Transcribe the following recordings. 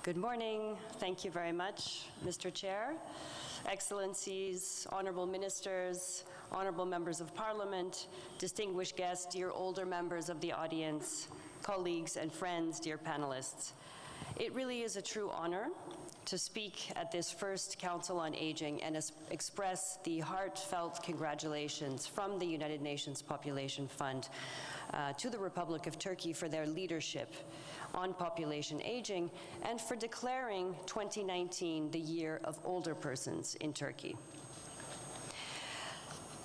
Good morning. Thank you very much, Mr. Chair. Excellencies, honorable ministers, honorable members of parliament, distinguished guests, dear older members of the audience, colleagues and friends, dear panelists. It really is a true honor to speak at this first Council on Aging and express the heartfelt congratulations from the United Nations Population Fund to the Republic of Turkey for their leadership on population aging and for declaring 2019 the year of older persons in Turkey.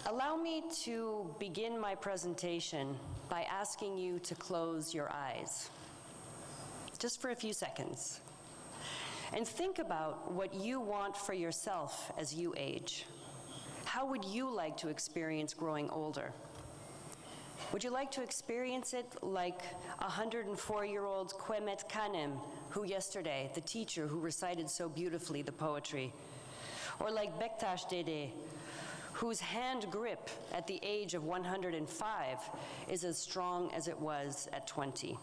Allow me to begin my presentation by asking you to close your eyes, just for a few seconds, and think about what you want for yourself as you age. How would you like to experience growing older? Would you like to experience it like 104-year-old Kwemet Kanem, who yesterday, the teacher who recited so beautifully the poetry, or like Bektaş Dede, whose hand grip at the age of 105 is as strong as it was at 20?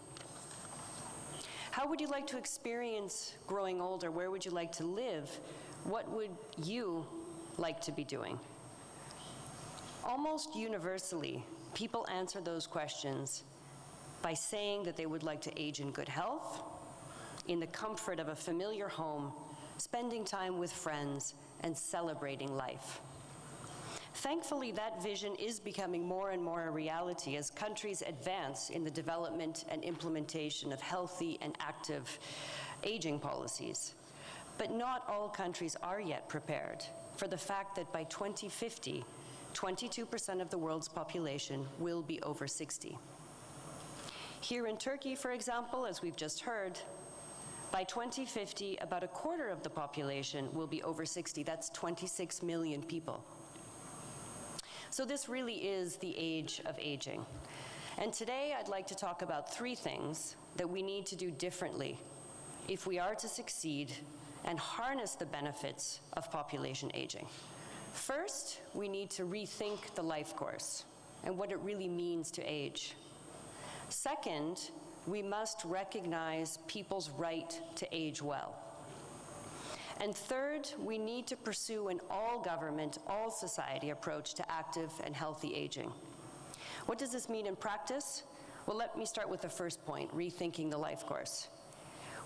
How would you like to experience growing older? Where would you like to live? What would you like to be doing? Almost universally, people answer those questions by saying that they would like to age in good health, in the comfort of a familiar home, spending time with friends, and celebrating life. Thankfully, that vision is becoming more and more a reality as countries advance in the development and implementation of healthy and active aging policies. But not all countries are yet prepared for the fact that by 2050, 22% of the world's population will be over 60. Here in Turkey, for example, as we've just heard, by 2050, about a quarter of the population will be over 60. That's 26 million people. So this really is the age of aging. And today I'd like to talk about three things that we need to do differently if we are to succeed and harness the benefits of population aging. First, we need to rethink the life course and what it really means to age. Second, we must recognize people's right to age well. And third, we need to pursue an all-government, all-society approach to active and healthy aging. What does this mean in practice? Well, let me start with the first point, rethinking the life course.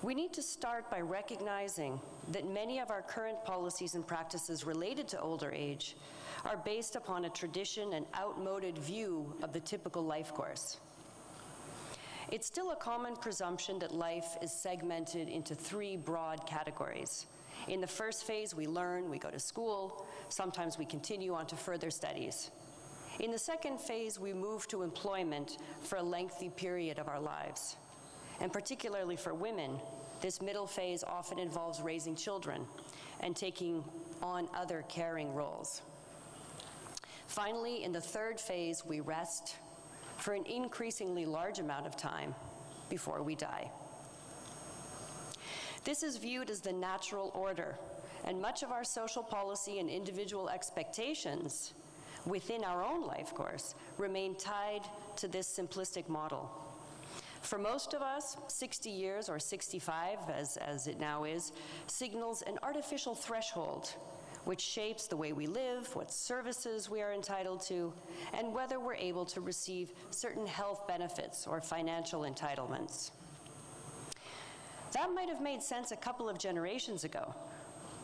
We need to start by recognizing that many of our current policies and practices related to older age are based upon a tradition and outmoded view of the typical life course. It's still a common presumption that life is segmented into three broad categories. In the first phase, we learn, we go to school, sometimes we continue on to further studies. In the second phase, we move to employment for a lengthy period of our lives. And particularly for women, this middle phase often involves raising children and taking on other caring roles. Finally, in the third phase, we rest for an increasingly large amount of time before we die. This is viewed as the natural order, and much of our social policy and individual expectations within our own life course remain tied to this simplistic model. For most of us, 60 years, or 65 as it now is, signals an artificial threshold which shapes the way we live, what services we are entitled to, and whether we're able to receive certain health benefits or financial entitlements. That might have made sense a couple of generations ago.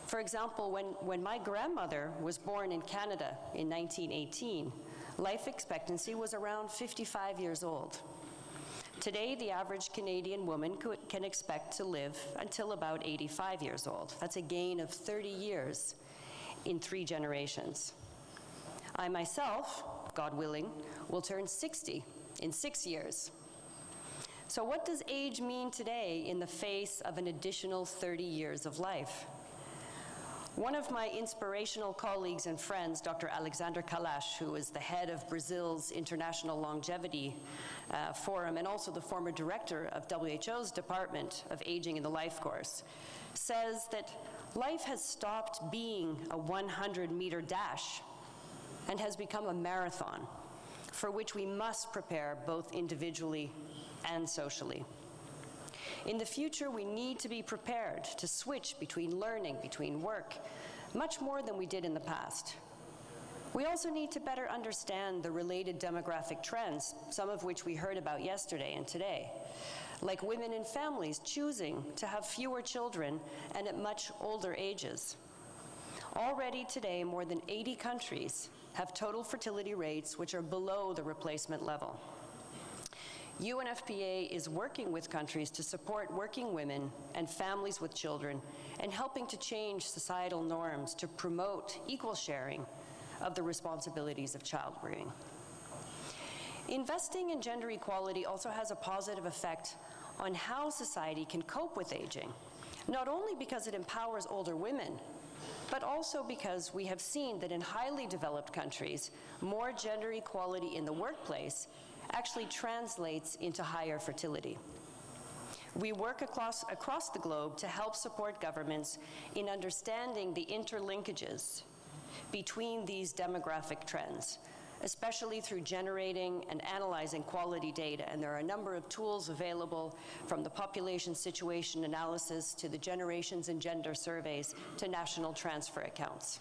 For example, when my grandmother was born in Canada in 1918, life expectancy was around 55 years old. Today, the average Canadian woman can expect to live until about 85 years old. That's a gain of 30 years in 3 generations. I myself, God willing, will turn 60 in 6 years. So what does age mean today in the face of an additional 30 years of life? One of my inspirational colleagues and friends, Dr. Alexander Kalash, who is the head of Brazil's International Longevity Forum and also the former director of WHO's Department of Aging in the Life Course, says that life has stopped being a 100-meter dash and has become a marathon for which we must prepare both individually and socially. In the future, we need to be prepared to switch between learning, between work, much more than we did in the past. We also need to better understand the related demographic trends, some of which we heard about yesterday and today, like women in families choosing to have fewer children and at much older ages. Already today, more than 80 countries have total fertility rates which are below the replacement level. UNFPA is working with countries to support working women and families with children and helping to change societal norms to promote equal sharing of the responsibilities of child-rearing. Investing in gender equality also has a positive effect on how society can cope with aging, not only because it empowers older women, but also because we have seen that in highly developed countries, more gender equality in the workplace actually translates into higher fertility. We work across the globe to help support governments in understanding the interlinkages between these demographic trends, especially through generating and analyzing quality data. And there are a number of tools available, from the population situation analysis to the generations and gender surveys to national transfer accounts.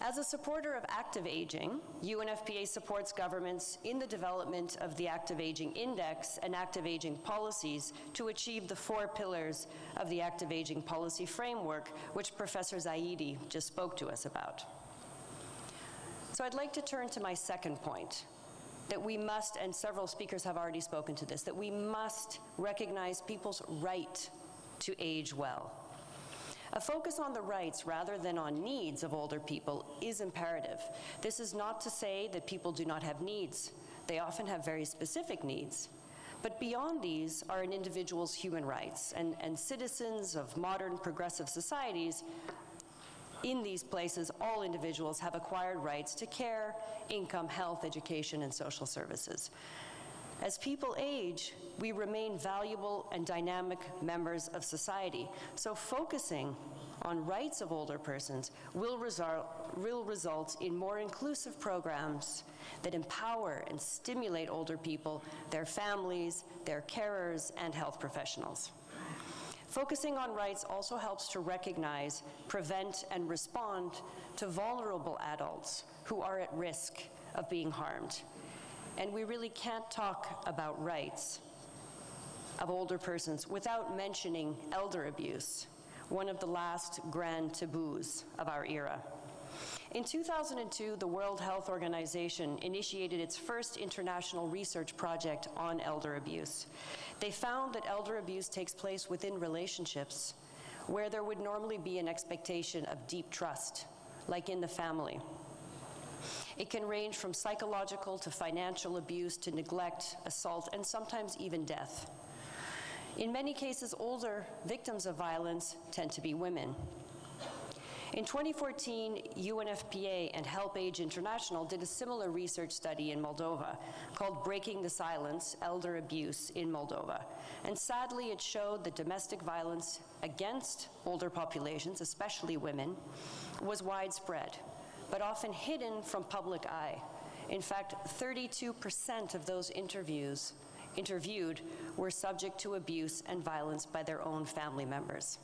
As a supporter of active aging, UNFPA supports governments in the development of the Active Aging Index and active aging policies to achieve the 4 pillars of the Active Aging Policy Framework, which Professor Zaidi just spoke to us about. So I'd like to turn to my second point, that we must, and several speakers have already spoken to this, that we must recognize people's right to age well. A focus on the rights rather than on needs of older people is imperative. This is not to say that people do not have needs. They often have very specific needs. But beyond these are an individual's human rights, and citizens of modern progressive societies, in these places, all individuals have acquired rights to care, income, health, education, and social services. As people age, we remain valuable and dynamic members of society. So focusing on rights of older persons will result in more inclusive programs that empower and stimulate older people, their families, their carers, and health professionals. Focusing on rights also helps to recognize, prevent, and respond to vulnerable adults who are at risk of being harmed. And we really can't talk about rights of older persons without mentioning elder abuse, one of the last grand taboos of our era. In 2002, the World Health Organization initiated its first international research project on elder abuse. They found that elder abuse takes place within relationships where there would normally be an expectation of deep trust, like in the family. It can range from psychological to financial abuse to neglect, assault, and sometimes even death. In many cases, older victims of violence tend to be women. In 2014, UNFPA and Help Age International did a similar research study in Moldova called Breaking the Silence: Elder Abuse in Moldova. And sadly, it showed that domestic violence against older populations, especially women, was widespread, but often hidden from public eye. In fact, 32% of those interviewed were subject to abuse and violence by their own family members.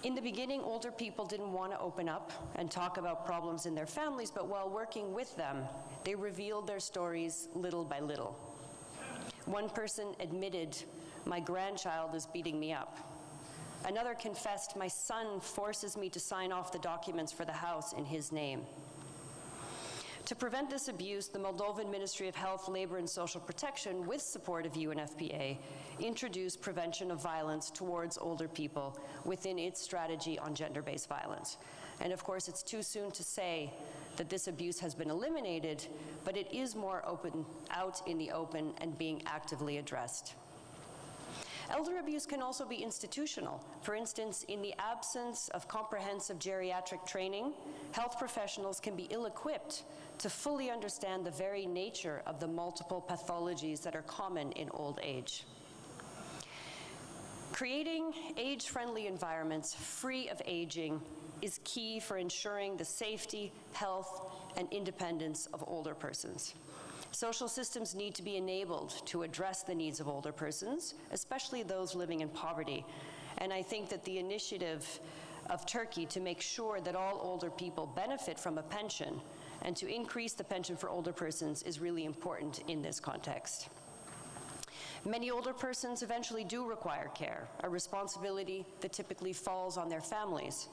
In the beginning, older people didn't want to open up and talk about problems in their families, but while working with them, they revealed their stories little by little. One person admitted, "My grandchild is beating me up." Another confessed, "My son forces me to sign off the documents for the house in his name." To prevent this abuse, the Moldovan Ministry of Health, Labor, and Social Protection, with support of UNFPA, introduced prevention of violence towards older people within its strategy on gender-based violence. And of course, it's too soon to say that this abuse has been eliminated, but it is more out in the open and being actively addressed. Elder abuse can also be institutional. For instance, in the absence of comprehensive geriatric training, health professionals can be ill-equipped to fully understand the very nature of the multiple pathologies that are common in old age. Creating age-friendly environments free of aging is key for ensuring the safety, health, and independence of older persons. Social systems need to be enabled to address the needs of older persons, especially those living in poverty. And I think that the initiative of Turkey to make sure that all older people benefit from a pension and to increase the pension for older persons is really important in this context. Many older persons eventually do require care, a responsibility that typically falls on their families.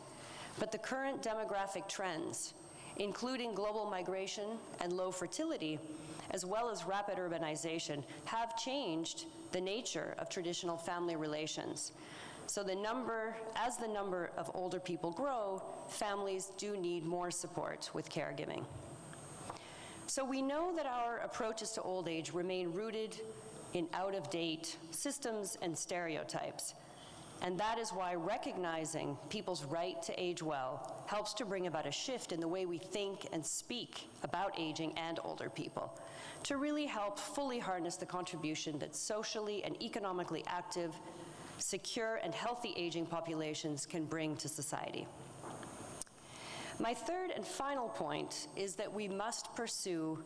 But the current demographic trends, including global migration and low fertility, as well as rapid urbanization, have changed the nature of traditional family relations. So as the number of older people grow, families do need more support with caregiving. So we know that our approaches to old age remain rooted in out-of-date systems and stereotypes. And that is why recognizing people's right to age well helps to bring about a shift in the way we think and speak about aging and older people, to really help fully harness the contribution that socially and economically active, secure, and healthy aging populations can bring to society. My third and final point is that we must pursue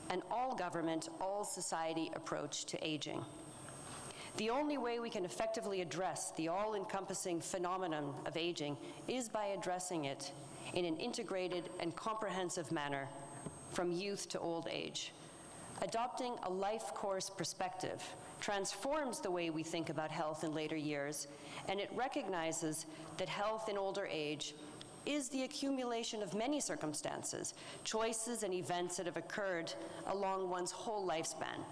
an all-government, all-society approach to aging. The only way we can effectively address the all-encompassing phenomenon of aging is by addressing it in an integrated and comprehensive manner from youth to old age. Adopting a life course perspective transforms the way we think about health in later years, and it recognizes that health in older age is the accumulation of many circumstances, choices, and events that have occurred along one's whole lifespan.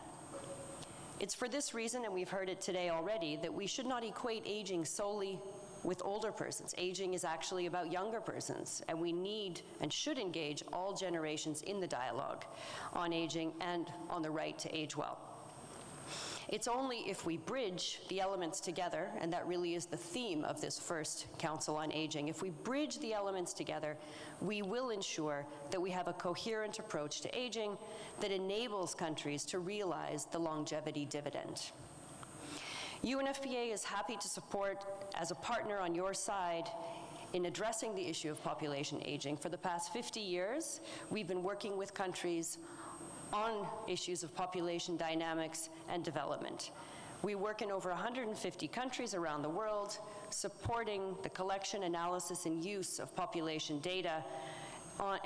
It's for this reason, and we've heard it today already, that we should not equate aging solely with older persons. Aging is actually about younger persons, and we need and should engage all generations in the dialogue on aging and on the right to age well. It's only if we bridge the elements together, and that really is the theme of this first Council on Aging, if we bridge the elements together, we will ensure that we have a coherent approach to aging that enables countries to realize the longevity dividend. UNFPA is happy to support as a partner on your side in addressing the issue of population aging. For the past 50 years, we've been working with countries on issues of population dynamics and development. We work in over 150 countries around the world, supporting the collection, analysis, and use of population data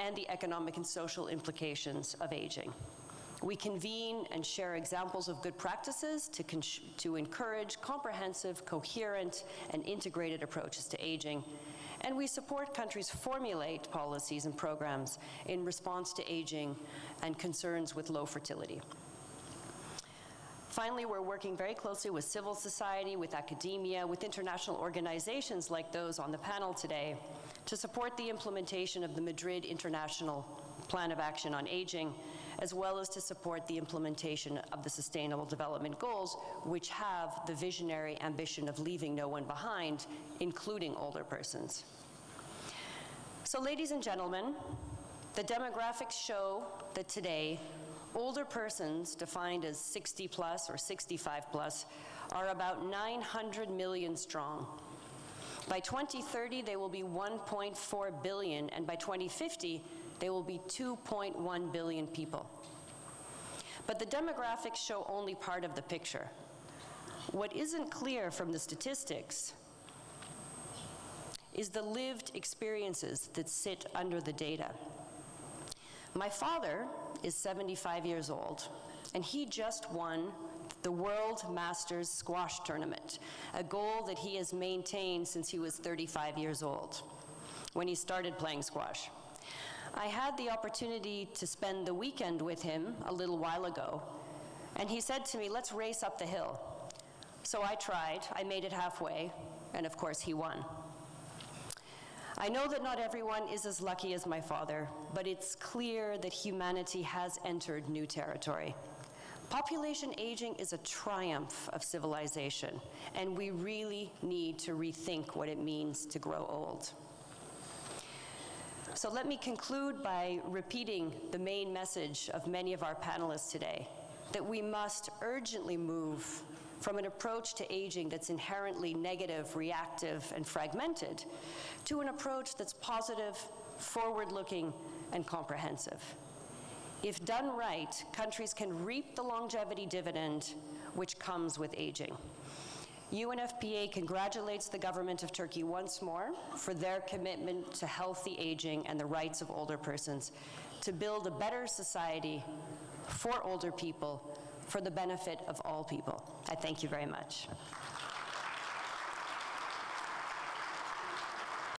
and the economic and social implications of aging. We convene and share examples of good practices to encourage comprehensive, coherent, and integrated approaches to aging. And we support countries formulate policies and programs in response to aging and concerns with low fertility. Finally, we're working very closely with civil society, with academia, with international organizations like those on the panel today to support the implementation of the Madrid International Plan of Action on Aging, as well as to support the implementation of the Sustainable Development Goals, which have the visionary ambition of leaving no one behind, including older persons. So, ladies and gentlemen, the demographics show that today, older persons, defined as 60 plus or 65 plus, are about 900 million strong. By 2030, they will be 1.4 billion, and by 2050, they will be 2.1 billion people. But the demographics show only part of the picture. What isn't clear from the statistics is the lived experiences that sit under the data. My father is 75 years old, and he just won the World Masters Squash Tournament, a goal that he has maintained since he was 35 years old, when he started playing squash. I had the opportunity to spend the weekend with him a little while ago, and he said to me, "Let's race up the hill." So I tried, I made it halfway, and of course he won. I know that not everyone is as lucky as my father, but it's clear that humanity has entered new territory. Population aging is a triumph of civilization, and we really need to rethink what it means to grow old. So let me conclude by repeating the main message of many of our panelists today, that we must urgently move from an approach to aging that's inherently negative, reactive, and fragmented, to an approach that's positive, forward-looking, and comprehensive. If done right, countries can reap the longevity dividend which comes with aging. UNFPA congratulates the government of Turkey once more for their commitment to healthy aging and the rights of older persons, to build a better society for older people, for the benefit of all people. I thank you very much.